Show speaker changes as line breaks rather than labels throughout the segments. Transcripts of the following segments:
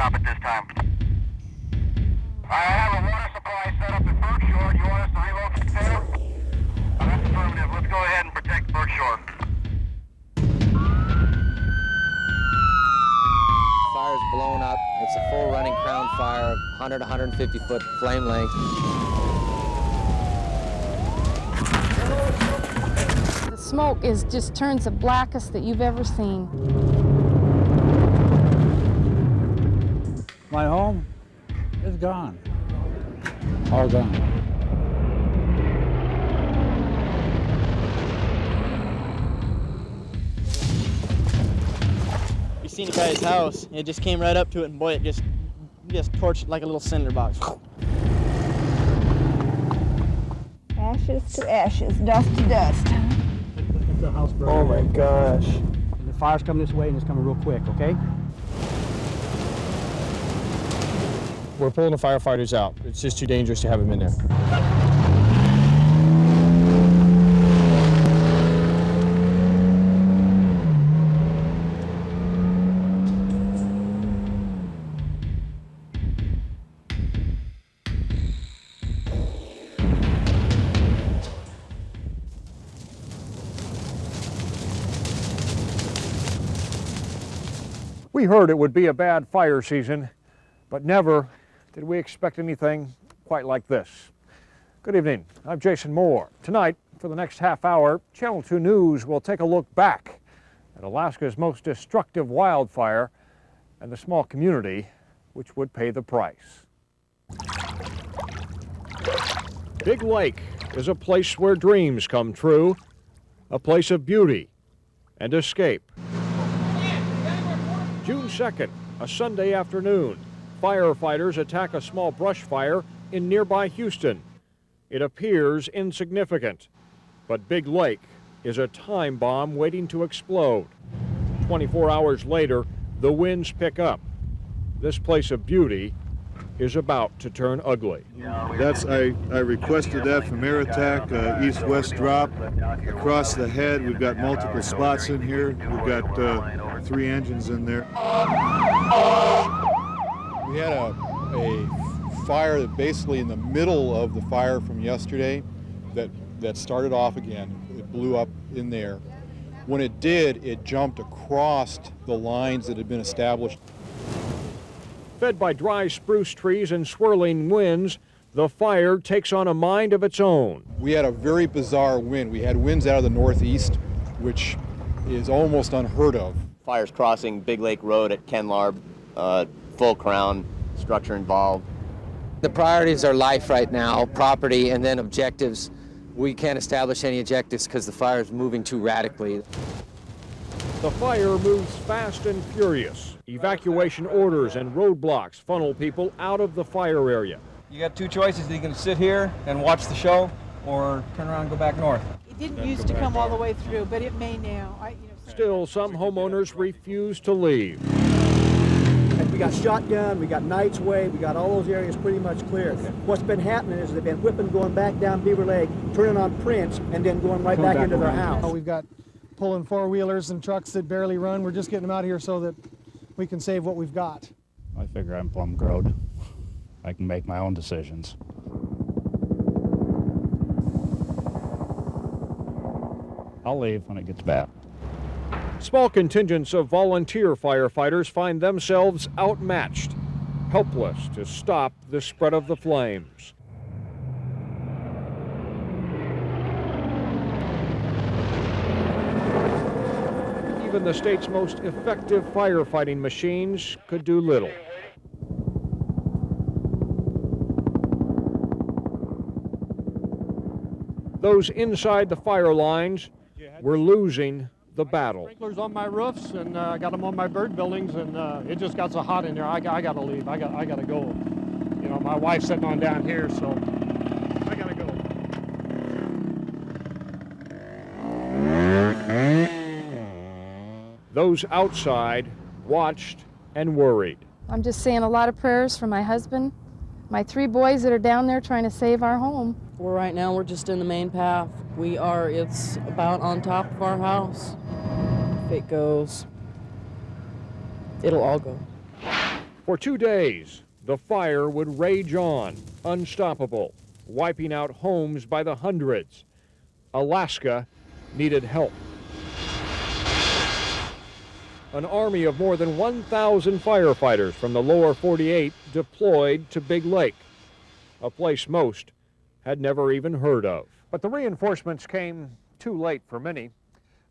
stop at this time. I have a water supply set up at Berkshire. Do you want us to relocate there? That's affirmative. Let's go ahead and protect Berkshire.
Fire's blown up. It's a full running crown fire, 100, 150 foot flame length.
The smoke just turns the blackest that you've ever seen.
My home is gone. All gone.
You seen it by his house, it just came right up to it, and boy, it just torched it like a little cinder box.
Ashes to ashes, dust to dust.
The house burned.
Oh my gosh.
The fire's coming this way and it's coming real quick, okay?
We're pulling the firefighters out. It's just too dangerous to have them in there.
We heard it would be a bad fire season, but never did we expect anything quite like this. Good evening, I'm Jason Moore. Tonight, for the next half hour, Channel 2 News will take a look back at Alaska's most destructive wildfire and the small community which would pay the price. Big Lake is a place where dreams come true, a place of beauty and escape. June 2nd, a Sunday afternoon, firefighters attack a small brush fire in nearby Houston. It appears insignificant, but Big Lake is a time bomb waiting to explode. 24 hours later, the winds pick up. This place of beauty is about to turn ugly.
I requested that from air attack, east-west drop. Across the head, we've got multiple spots in here. We've got 3 engines in there.
We had a fire that basically in the middle of the fire from yesterday that started off again. It blew up in there. When it did, it jumped across the lines that had been established.
Fed by dry spruce trees and swirling winds, the fire takes on a mind of its own.
We had a very bizarre wind. We had winds out of the northeast, which is almost unheard of.
Fires crossing Big Lake Road at Kenlarb, full crown, structure involved.
The priorities are life right now, property, and then objectives. We can't establish any objectives because the fire is moving too radically.
The fire moves fast and furious. Evacuation orders and roadblocks funnel people out of the fire area.
You got 2 choices. You can sit here and watch the show or turn around and go back north.
It didn't used to come all the way through, but it may now.
Still, some homeowners refuse to leave.
We got Shotgun, we got Knight's Way, we got all those areas pretty much clear. What's been happening is they've been whipping going back down Beaver Lake, turning on Prince, and then going right back into their house.
We've got pulling 4-wheelers and trucks that barely run. We're just getting them out here so that we can save what we've got.
I figure I'm plumb growed. I can make my own decisions. I'll leave when it gets bad.
Small contingents of volunteer firefighters find themselves outmatched, helpless to stop the spread of the flames. Even the state's most effective firefighting machines could do little. Those inside the fire lines were losing the battle.
Sprinklers on my roofs, and I got them on my bird buildings, and it just got so hot in there. I got to leave. I got to go. You know, my wife's sitting on down here, so I got to go.
Those outside watched and worried.
I'm just saying a lot of prayers for my husband, my 3 boys that are down there trying to save our home.
Well, right now we're just in the main path. It's about on top of our house. If it goes, it'll all go.
For 2 days, the fire would rage on, unstoppable, wiping out homes by the hundreds. Alaska needed help. An army of more than 1,000 firefighters from the lower 48 deployed to Big Lake, a place most had never even heard of. But the reinforcements came too late for many.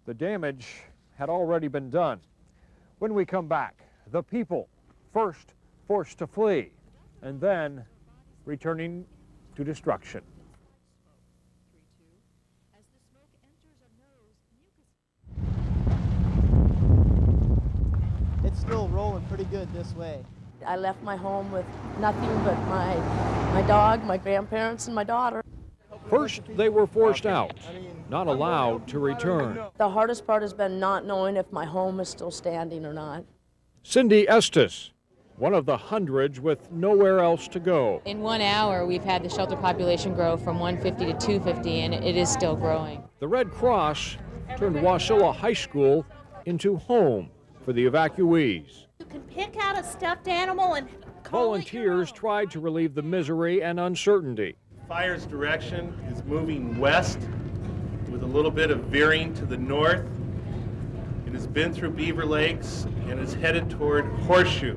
The damage had already been done. When we come back, the people first forced to flee and then returning to destruction.
It's still rolling pretty good this way.
I left my home with nothing but my dog, my grandparents, and my daughter.
First, they were forced out, not allowed to return.
The hardest part has been not knowing if my home is still standing or not.
Cindy Estes, one of the hundreds with nowhere else to go.
In 1 hour, we've had the shelter population grow from 150 to 250, and it is still growing.
The Red Cross turned Wasilla High School into home for the evacuees.
You can pick out a stuffed animal and
Volunteers tried to relieve the misery and uncertainty.
Fire's direction is moving west with a little bit of veering to the north. It has been through Beaver Lakes and is headed toward Horseshoe.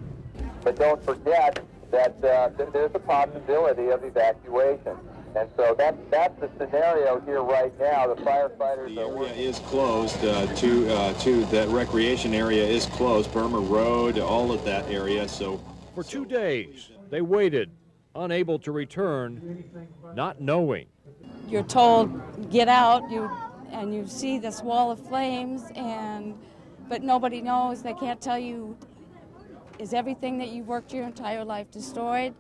But don't forget that there's a possibility of evacuation. And so that's the scenario here right now. The firefighters
The area is closed to that recreation area is closed. Burma Road, all of that area. So
for 2 days, they waited, unable to return, not knowing.
You're told, get out, and you see this wall of flames, but nobody knows. They can't tell you, is everything that you've worked your entire life destroyed?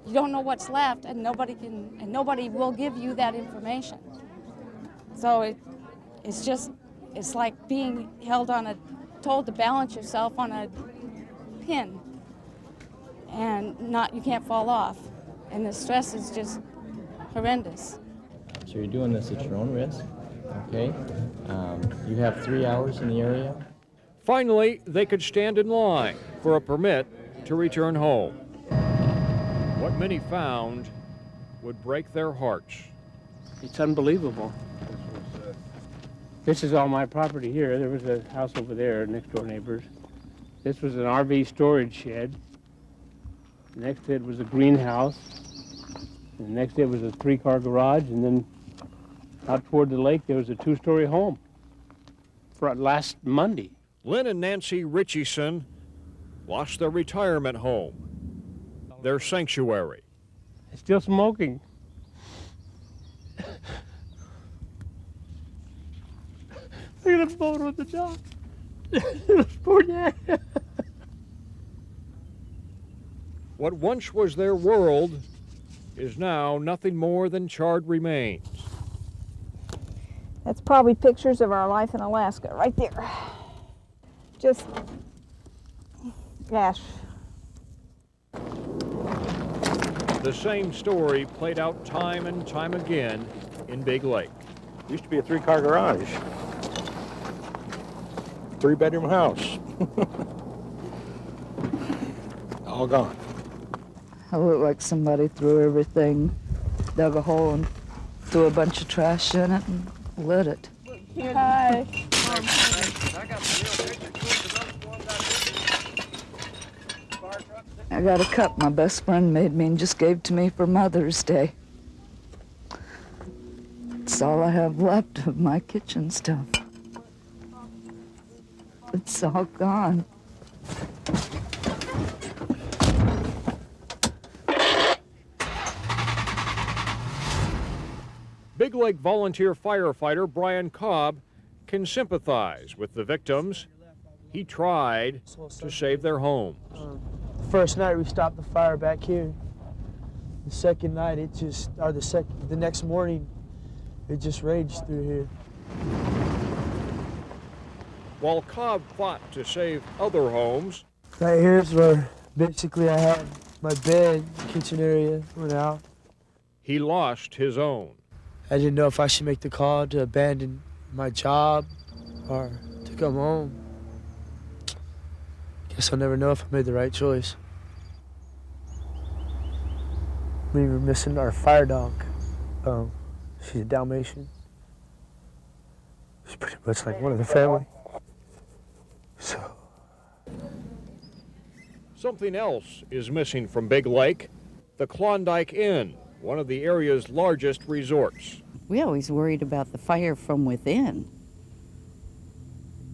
You don't know what's left, and nobody will give you that information. So it's like being held told to balance yourself on a pin, and you can't fall off. And the stress is just horrendous.
So you're doing this at your own risk, okay? You have 3 hours in the area.
Finally, they could stand in line for a permit to return home. What many found would break their hearts.
It's unbelievable. This is all my property here. There was a house over there, next door neighbors. This was an RV storage shed. Next to it was a greenhouse. And next to it was a 3-car garage. And then out toward the lake, there was a 2-story home for last Monday.
Lynn and Nancy Richieson lost their retirement home, their sanctuary.
It's still smoking. Look at the photo of the dog. Poor dad.
What once was their world is now nothing more than charred remains.
That's probably pictures of our life in Alaska right there. Just ash.
The same story played out time and time again in Big Lake.
Used to be a 3-car garage. 3-bedroom house. All gone.
It looked like somebody threw everything, dug a hole and threw a bunch of trash in it and lit it.
Hi.
I got a cup my best friend made me and just gave to me for Mother's Day. It's all I have left of my kitchen stuff. It's all gone.
Big Lake volunteer firefighter Brian Cobb can sympathize with the victims. He tried to save their homes.
First night we stopped the fire back here. The second night the next morning it just raged through here.
While Cobb fought to save other homes,
Right here's where basically I had my bed, kitchen area went out.
he lost his own.
I didn't know if I should make the call to abandon my job or to come home. Guess I'll never know if I made the right choice. We were missing our fire dog. She's a Dalmatian. She's pretty much like one of the family. So.
Something else is missing from Big Lake, the Klondike Inn, one of the area's largest resorts.
We always worried about the fire from within.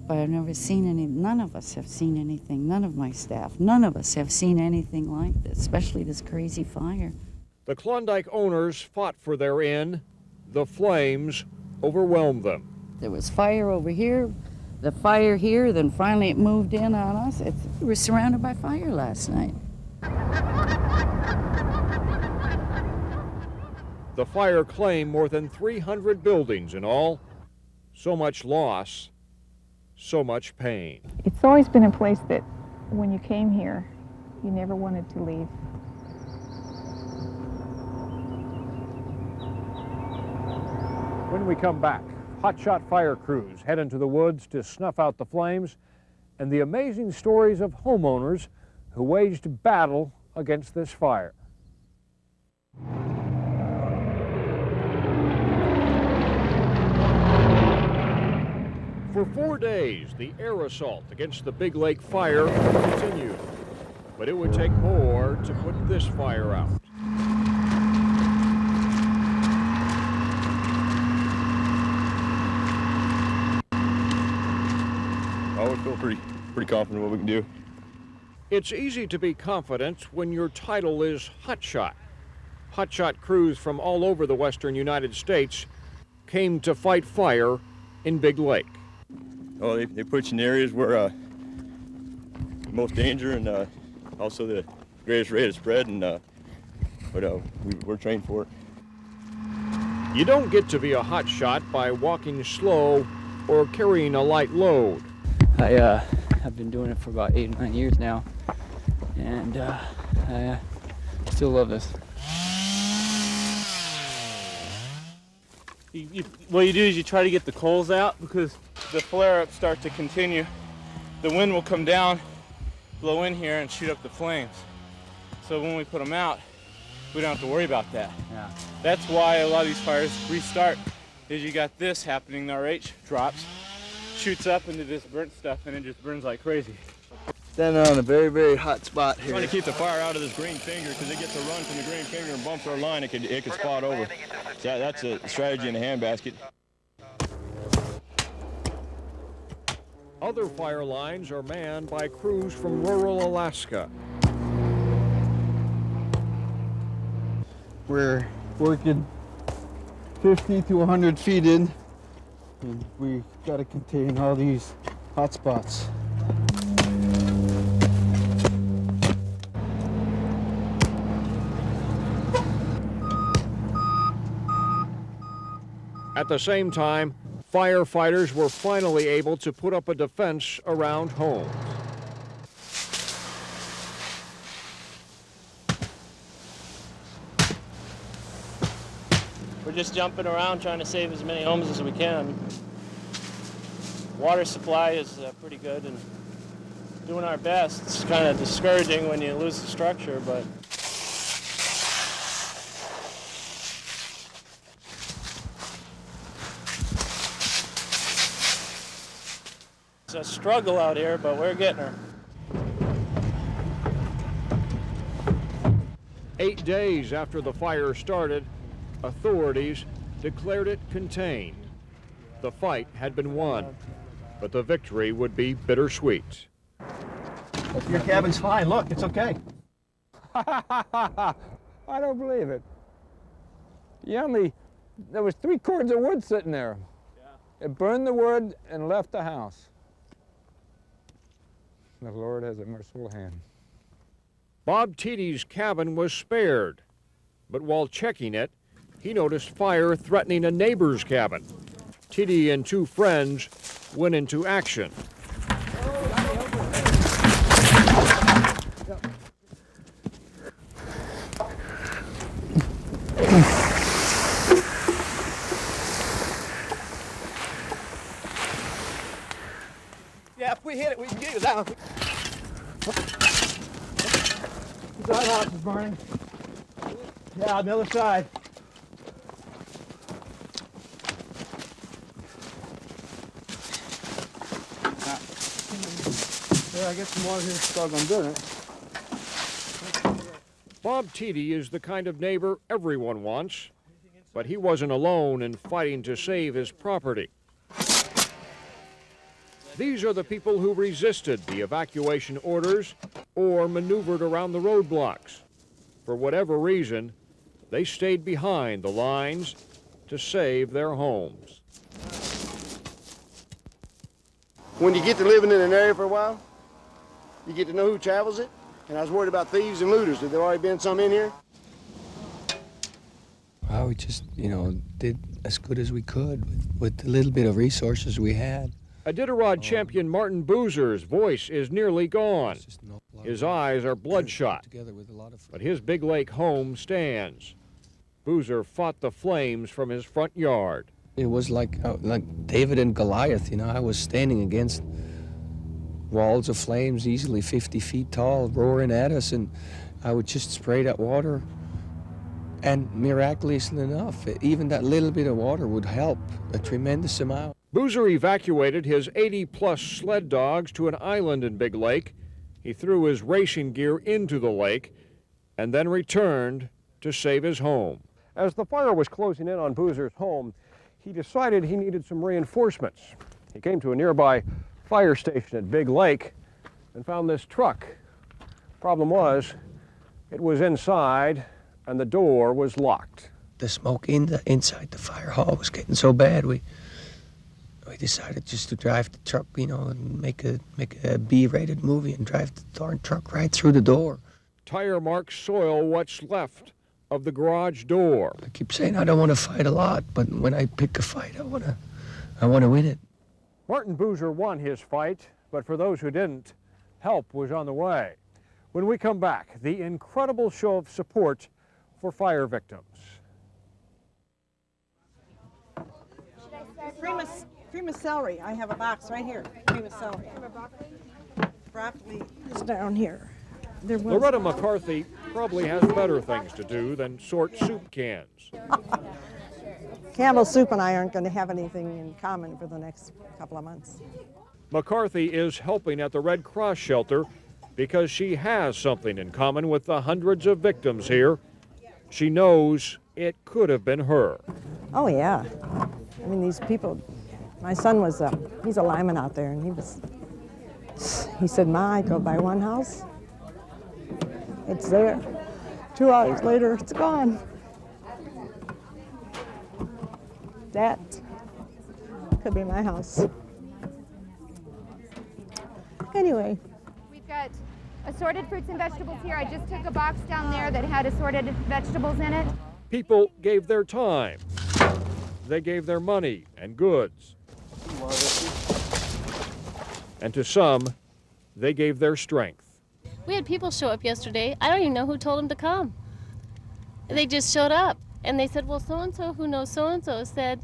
But I've never seen any, none of us have seen anything, none of my staff, none of us have seen anything like this, especially this crazy fire.
The Klondike owners fought for their inn. The flames overwhelmed them.
There was fire over here, the fire here, then finally it moved in on us. We were surrounded by fire last night.
The fire claimed more than 300 buildings in all. So much loss, so much pain.
It's always been a place that when you came here, you never wanted to leave.
When we come back, hotshot fire crews head into the woods to snuff out the flames, and the amazing stories of homeowners who waged battle against this fire. For 4 days, the air assault against the Big Lake fire continued, but it would take more to put this fire out.
I would feel pretty confident what we can do.
It's easy to be confident when your title is hotshot. Hotshot crews from all over the western United States came to fight fire in Big Lake.
Oh, they put you in areas where most danger and also the greatest rate of spread, and we're trained for it.
You don't get to be a hotshot by walking slow or carrying a light load.
I've been doing it for about 8 or 9 years now, and I still love this.
What you do is you try to get the coals out, because the flare-ups start to continue. The wind will come down, blow in here, and shoot up the flames. So when we put them out, we don't have to worry about that.
Yeah.
That's why a lot of these fires restart, is you got this happening, the RH drops, shoots up into this burnt stuff, and it just burns like crazy.
Standing on a very, very hot spot here.
Trying to keep the fire out of this green finger, because it gets a run from the green finger and bumps our line, it could spot over. So that's a strategy in the handbasket.
Other fire lines are manned by crews from rural Alaska.
We're working 50 to 100 feet in, and we got to contain all these hot spots.
At the same time, firefighters were finally able to put up a defense around homes.
We're just jumping around trying to save as many homes as we can. Water supply is pretty good and doing our best. It's kind of discouraging when you lose the structure, but it's a struggle out here, but we're getting her.
8 days after the fire started, authorities declared it contained. The fight had been won, but the victory would be bittersweet.
Your cabin's fine. Look, it's okay.
I don't believe it. There was 3 cords of wood sitting there. Yeah. It burned the wood and left the house. The Lord has a merciful hand.
Bob Teedy's cabin was spared, but while checking it, he noticed fire threatening a neighbor's cabin. Teedy and 2 friends went into action.
Yeah, if we hit it, we can get it down.
That house is burning. Yeah, on the other side. Yeah, I get some water here. Struggling doing it.
Bob Teedy is the kind of neighbor everyone wants, but he wasn't alone in fighting to save his property. These are the people who resisted the evacuation orders or maneuvered around the roadblocks. For whatever reason, they stayed behind the lines to save their homes.
When you get to living in an area for a while, you get to know who travels it. And I was worried about thieves and looters. Had there already been some in here?
Well, we just, did as good as we could with the little bit of resources we had.
Iditarod champion Martin Boozer's voice is nearly gone. His eyes are bloodshot, but his Big Lake home stands. Boozer fought the flames from his front yard.
It was like David and Goliath, I was standing against walls of flames easily 50 feet tall, roaring at us, and I would just spray that water. And miraculously enough, even that little bit of water would help a tremendous amount.
Boozer evacuated his 80-plus sled dogs to an island in Big Lake. He threw his racing gear into the lake and then returned to save his home. As the fire was closing in on Boozer's home, he decided he needed some reinforcements. He came to a nearby fire station at Big Lake and found this truck. Problem was, it was inside and the door was locked.
The smoke inside the fire hall was getting so bad, we decided just to drive the truck, and make a B-rated movie and drive the darn truck right through the door.
Tire marks soil what's left of the garage door.
I keep saying I don't want to fight a lot, but when I pick a fight, I want to win it.
Martin Boozer won his fight, but for those who didn't, help was on the way. When we come back, the incredible show of support for fire victims.
Cream of celery. I have a box right here. Cream of celery. Broccoli is down here.
Loretta McCarthy probably has better things to do than sort soup cans.
Campbell Soup and I aren't going to have anything in common for the next couple of months.
McCarthy is helping at the Red Cross shelter because she has something in common with the hundreds of victims here. She knows it could have been her.
Oh, yeah. I mean, these people, my son was, he's a lineman out there, and he said, Ma, I go by one house, it's there. 2 hours later, it's gone. That could be my house. Anyway.
We've got assorted fruits and vegetables here. I just took a box down there that had assorted vegetables in it.
People gave their time. They gave their money and goods. And to some, they gave their strength.
We had people show up yesterday. I don't even know who told them to come. They just showed up. And they said, well, so-and-so who knows so-and-so said,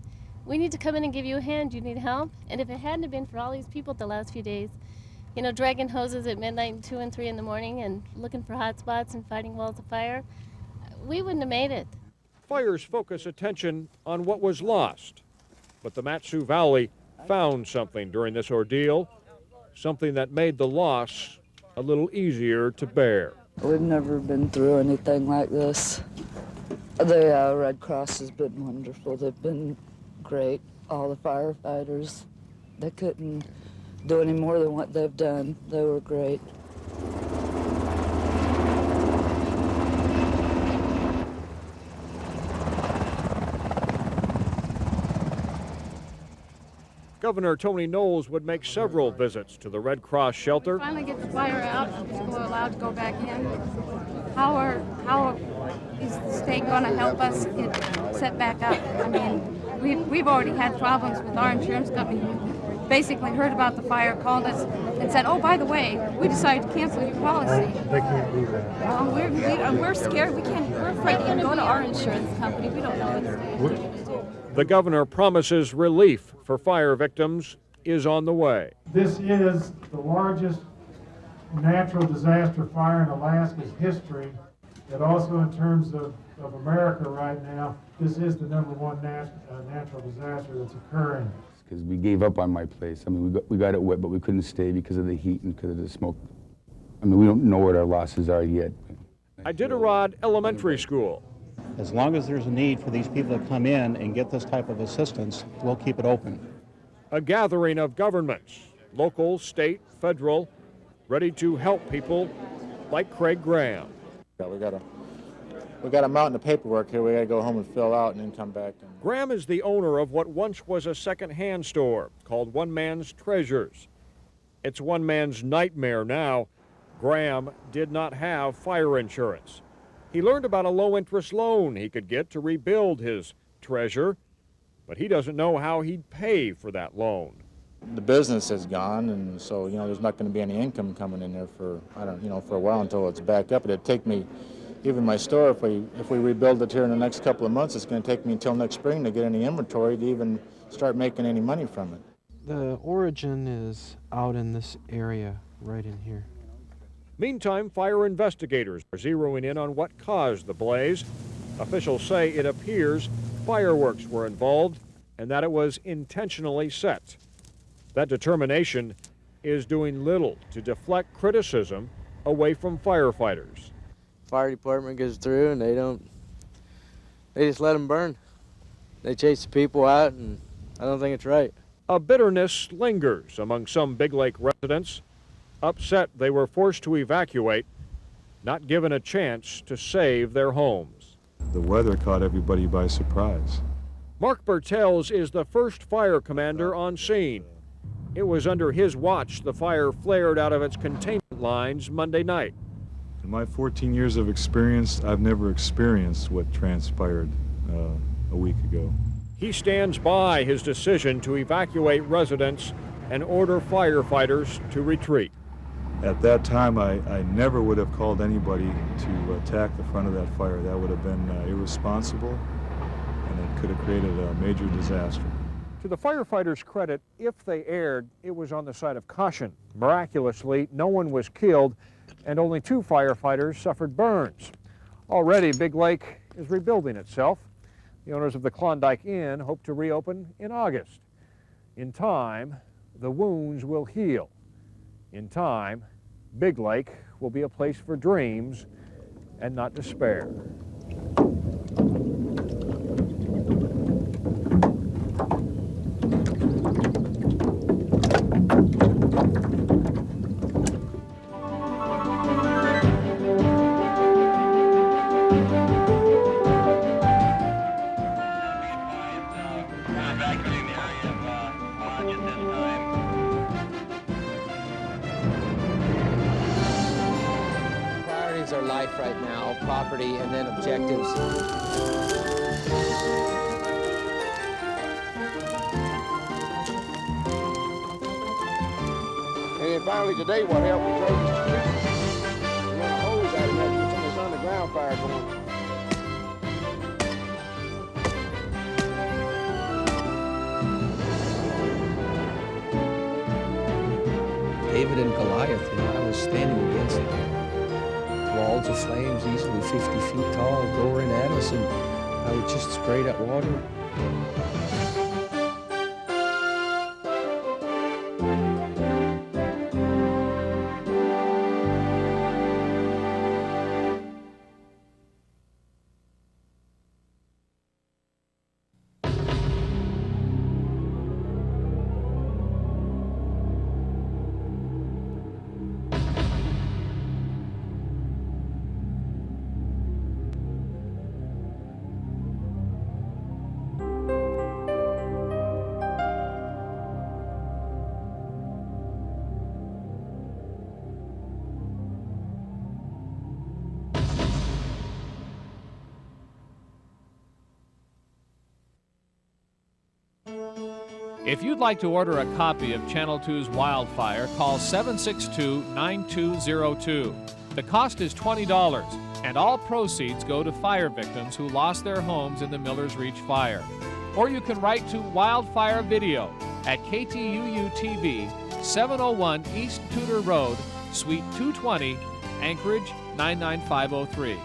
we need to come in and give you a hand. Do you need help? And if it hadn't been for all these people the last few days, dragging hoses at midnight and 2 and 3 in the morning and looking for hot spots and fighting walls of fire, we wouldn't have made it.
Fires focus attention on what was lost. But the Mat-Su Valley found something during this ordeal, something that made the loss a little easier to bear.
We've never been through anything like this. The Red Cross has been wonderful. They've been great. All the firefighters, they couldn't do any more than what they've done. They were great.
Governor Tony Knowles would make several visits to the Red Cross shelter.
Finally get the fire out, people are allowed to go back in. How is the state going to help us get set back up? I mean, we've already had problems with our insurance company. Basically heard about the fire, called us, and said, "Oh, by the way, we decided to cancel your policy."
They can't do that.
Well, we're scared. We're afraid to even go to our insurance company. We don't know what to do.
The governor promises relief for fire victims is on the way.
This is the largest
natural disaster fire in Alaska's history, that also in terms of America right now, this is the #1 natural disaster that's occurring.
Because we gave up on my place. I mean, we got it wet, but we couldn't stay because of the heat and because of the smoke. I mean, we don't know what our losses are yet.
Iditarod Elementary School.
As long as there's a need for these people to come in and get this type of assistance, we'll keep it open.
A gathering of governments, local, state, federal, ready to help people like Craig Graham.
Yeah, we got a mountain of paperwork here we got to go home and fill out and then come back.
Graham is the owner of what once was a second-hand store called One Man's Treasures. It's one man's nightmare now. Graham did not have fire insurance. He learned about a low-interest loan he could get to rebuild his treasure, but he doesn't know how he'd pay for that loan.
The business is gone, and so, there's not going to be any income coming in there for, for a while until it's back up. It'd take me, even my store, if we rebuild it here in the next couple of months, it's going to take me until next spring to get any inventory to even start making any money from it.
The origin is out in this area, right in here.
Meantime, fire investigators are zeroing in on what caused the blaze. Officials say it appears fireworks were involved and that it was intentionally set. That determination is doing little to deflect criticism away from firefighters.
Fire department goes through and they just let them burn. They chase the people out, and I don't think it's right.
A bitterness lingers among some Big Lake residents, upset they were forced to evacuate, not given a chance to save their homes.
The weather caught everybody by surprise.
Mark Bertels is the first fire commander on scene. It was under his watch the fire flared out of its containment lines Monday night.
In my 14 years of experience, I've never experienced what transpired a week ago.
He stands by his decision to evacuate residents and order firefighters to retreat.
At that time, I never would have called anybody to attack the front of that fire. That would have been irresponsible, and it could have created a major disaster.
To the firefighters' credit, if they erred, it was on the side of caution. Miraculously, no one was killed, and only 2 firefighters suffered burns. Already, Big Lake is rebuilding itself. The owners of the Klondike Inn hope to reopen in August. In time, the wounds will heal. In time, Big Lake will be a place for dreams and not despair.
Priorities are life right now, property, and then objectives.
And then finally today, what helped me close the street, we run a hose out of there to get some of this underground fire going.
David and Goliath, I was standing against walls of flames easily 50 feet tall, roaring at us, and I would just spray that water.
If you'd like to order a copy of Channel 2's Wildfire, call 762-9202. The cost is $20, and all proceeds go to fire victims who lost their homes in the Millers Reach fire. Or you can write to Wildfire Video at KTUU TV, 701 East Tudor Road, Suite 220, Anchorage 99503.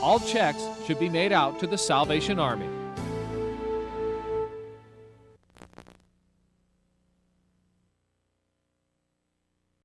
All checks should be made out to the Salvation Army.